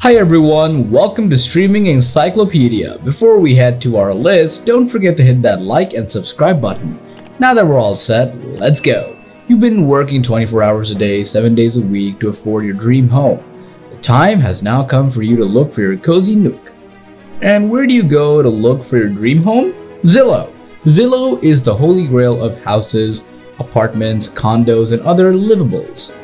Hi everyone, welcome to Streaming Encyclopedia. Before we head to our list, don't forget to hit that like and subscribe button. Now that we're all set, let's go. You've been working 24 hours a day, 7 days a week to afford your dream home. The time has now come for you to look for your cozy nook. And where do you go to look for your dream home? Zillow. Zillow is the holy grail of houses, apartments, condos, and other livables.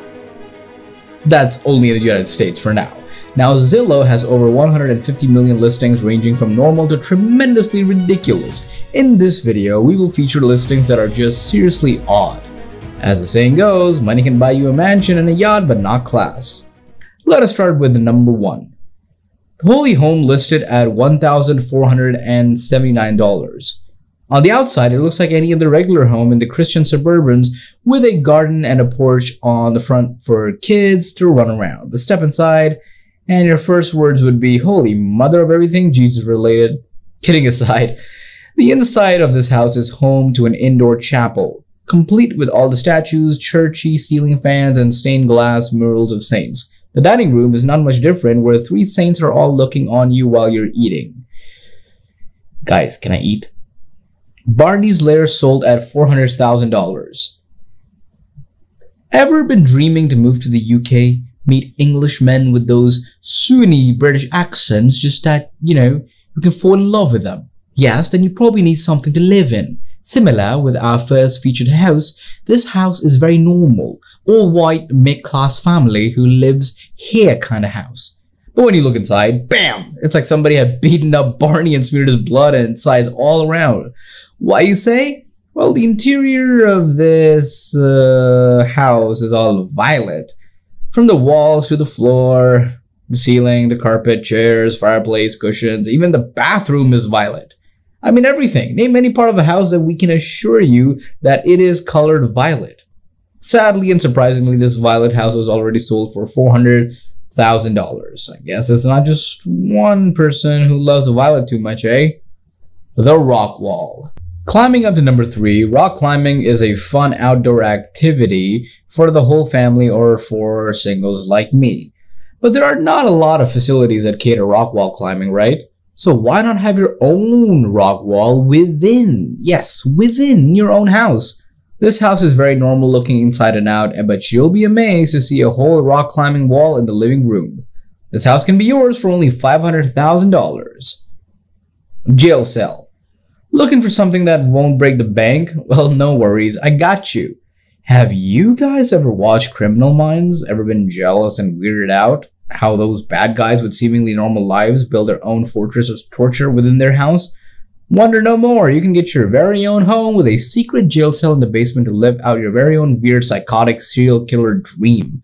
That's only in the United States for now. Now, Zillow has over 150 million listings ranging from normal to tremendously ridiculous. In this video, we will feature listings that are just seriously odd. As the saying goes, money can buy you a mansion and a yacht, but not class. Let us start with the number one. The holy home listed at $1,479. On the outside, it looks like any other regular home in the Christian suburbans with a garden and a porch on the front for kids to run around. But step inside, and your first words would be, "Holy mother of everything Jesus related." Kidding aside, the inside of this house is home to an indoor chapel, complete with all the statues, churchy ceiling fans, and stained glass murals of saints. The dining room is not much different, where 3 saints are all looking on you while you're eating. Guys, can I eat? Barney's Lair sold at $400,000. Ever been dreaming to move to the UK? Meet Englishmen with those Sunni British accents, just that, you can fall in love with them. Yes, then you probably need something to live in. Similar with our first featured house, this house is very normal, all-white, mid-class family who lives here kind of house. But when you look inside, bam! It's like somebody had beaten up Barney and smeared his blood and insides all around. Why, you say? Well, the interior of this house is all violet. From the walls to the floor, the ceiling, the carpet, chairs, fireplace, cushions, even the bathroom is violet. I mean everything. Name any part of a house that we can assure you that it is colored violet. Sadly and surprisingly, this violet house was already sold for $400,000. I guess it's not just one person who loves violet too much, eh? The rock wall. Climbing up to number 3, rock climbing is a fun outdoor activity for the whole family or for singles like me. But there are not a lot of facilities that cater rock wall climbing, right? So why not have your own rock wall within your own house? This house is very normal looking inside and out, but you'll be amazed to see a whole rock climbing wall in the living room. This house can be yours for only $500,000. Jail cell. Looking for something that won't break the bank? Well, no worries, I got you. Have you guys ever watched Criminal Minds? Ever been jealous and weirded out how those bad guys with seemingly normal lives build their own fortress of torture within their house? Wonder no more. You can get your very own home with a secret jail cell in the basement to live out your very own weird psychotic serial killer dream.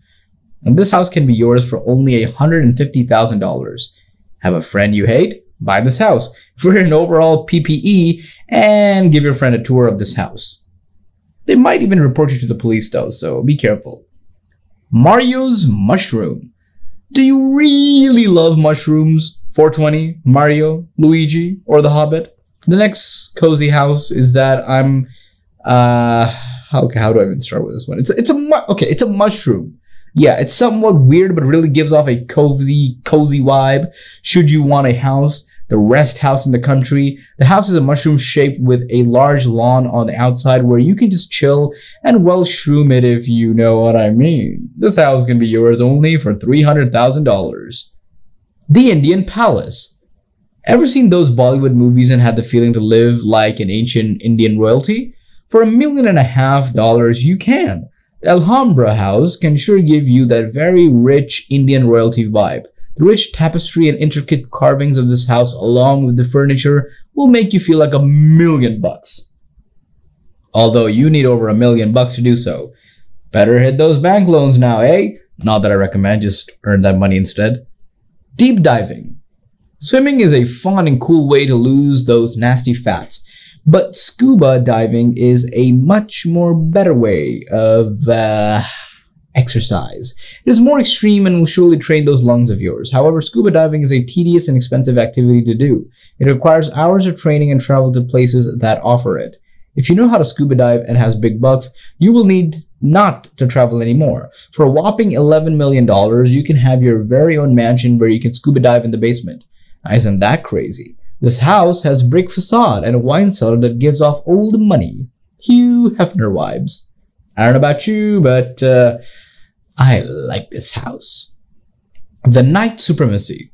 And this house can be yours for only $150,000. Have a friend you hate? Buy this house for an overall PPE and give your friend a tour of this house. They might even report you to the police though, so be careful. Mario's Mushroom. Do you really love mushrooms? 420, Mario, Luigi, or The Hobbit? The next cozy house is that how do I even start with this one? It's a mushroom. Yeah, it's somewhat weird, but really gives off a cozy vibe. Should you want a house, the rest house in the country, the house is a mushroom shaped with a large lawn on the outside where you can just chill and well shroom it, if you know what I mean. This house can be yours only for $300,000. The Indian Palace. Ever seen those Bollywood movies and had the feeling to live like an ancient Indian royalty? For $1.5 million, you can. The Alhambra house can sure give you that very rich Indian royalty vibe. The rich tapestry and intricate carvings of this house, along with the furniture, will make you feel like $1 million. Although you need over $1 million to do so. Better hit those bank loans now, eh? Not that I recommend, just earn that money instead. Deep diving. Swimming is a fun and cool way to lose those nasty fats. But scuba diving is a much more better way of exercise. It is more extreme and will surely train those lungs of yours. However, scuba diving is a tedious and expensive activity to do. It requires hours of training and travel to places that offer it. If you know how to scuba dive and has big bucks, you will need not to travel anymore. For a whopping $11 million, you can have your very own mansion where you can scuba dive in the basement. Isn't that crazy? This house has brick facade and a wine cellar that gives off old money. Hugh Hefner vibes. I don't know about you, but I like this house. The Knight Supremacy.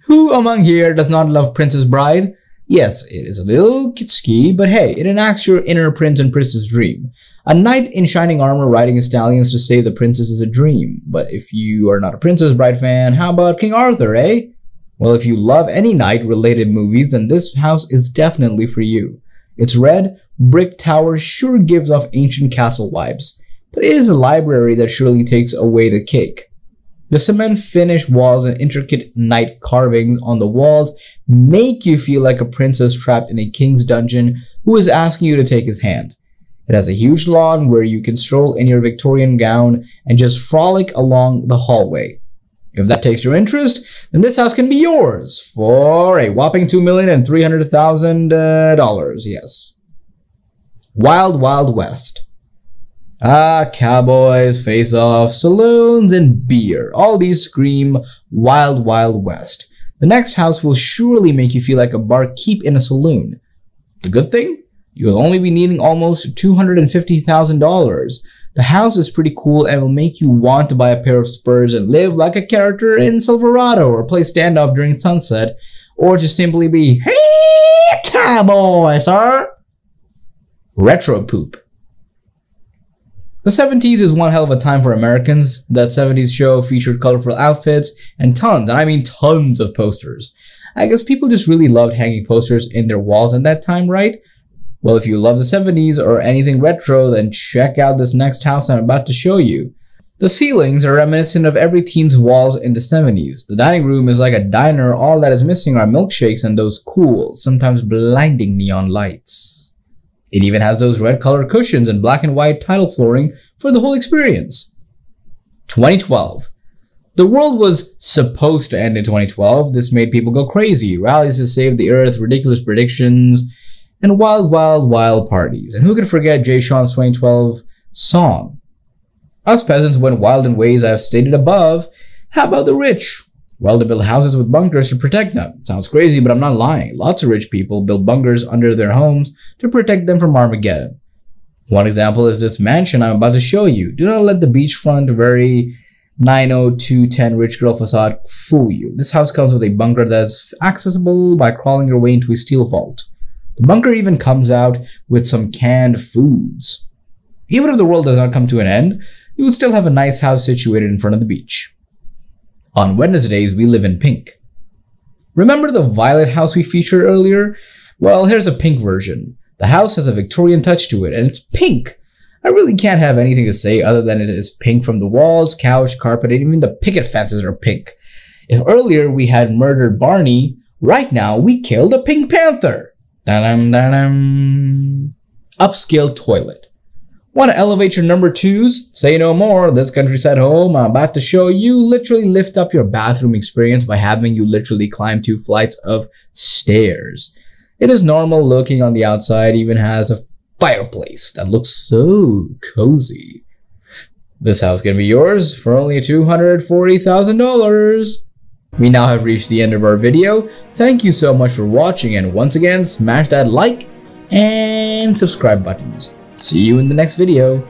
Who among here does not love Princess Bride? Yes, it is a little kitschy, but hey, it enacts your inner prince and princess dream. A knight in shining armor riding stallions to save the princess is a dream. But if you are not a Princess Bride fan, how about King Arthur, eh? Well, if you love any knight-related movies, then this house is definitely for you. Its red brick tower sure gives off ancient castle vibes, but it is a library that surely takes away the cake. The cement finished walls and intricate knight carvings on the walls make you feel like a princess trapped in a king's dungeon who is asking you to take his hand. It has a huge lawn where you can stroll in your Victorian gown and just frolic along the hallway. If that takes your interest, then this house can be yours for a whopping $2,300,000. Yes. Wild Wild West. Ah, cowboys, face-offs, saloons, and beer. All these scream Wild Wild West. The next house will surely make you feel like a barkeep in a saloon. The good thing? You'll only be needing almost $250,000. The house is pretty cool and will make you want to buy a pair of Spurs and live like a character in Silverado, or play stand-up during sunset, or just simply be, "Hey, cowboy, sir!" Retro poop. The 70s is one hell of a time for Americans. That 70s show featured colorful outfits and tons, and I mean tons of posters. I guess people just really loved hanging posters in their walls at that time, right? Well, if you love the 70s or anything retro, then check out this next house I'm about to show you. The ceilings are reminiscent of every teen's walls in the 70s. The dining room is like a diner. All that is missing are milkshakes and those cool, sometimes blinding neon lights. It even has those red colored cushions and black and white tile flooring for the whole experience. 2012. The world was supposed to end in 2012. This made people go crazy. Rallies to save the earth, ridiculous predictions, and wild, wild, wild parties. And who could forget Jay Sean's 2012 song? Us peasants went wild in ways I have stated above. How about the rich? Well, they build houses with bunkers to protect them. Sounds crazy, but I'm not lying. Lots of rich people build bunkers under their homes to protect them from Armageddon. One example is this mansion I'm about to show you. Do not let the beachfront, very 90210 rich girl facade fool you. This house comes with a bunker that's accessible by crawling your way into a steel vault. The bunker even comes out with some canned foods. Even if the world does not come to an end, you would still have a nice house situated in front of the beach. On Wednesdays, we live in pink. Remember the violet house we featured earlier? Well, here's a pink version. The house has a Victorian touch to it, and it's pink. I really can't have anything to say other than it is pink from the walls, couch, carpet, and even the picket fences are pink. If earlier we had murdered Barney, right now we killed a Pink Panther. Da-dum, da-dum. Upscale toilet. Want to elevate your number twos? Say no more. This countryside home I'm about to show you literally lift up your bathroom experience by having you literally climb 2 flights of stairs. It is normal looking on the outside, even has a fireplace that looks so cozy. This house can be yours for only $240,000. We now have reached the end of our video. Thank you so much for watching, and once again, smash that like and subscribe buttons. See you in the next video.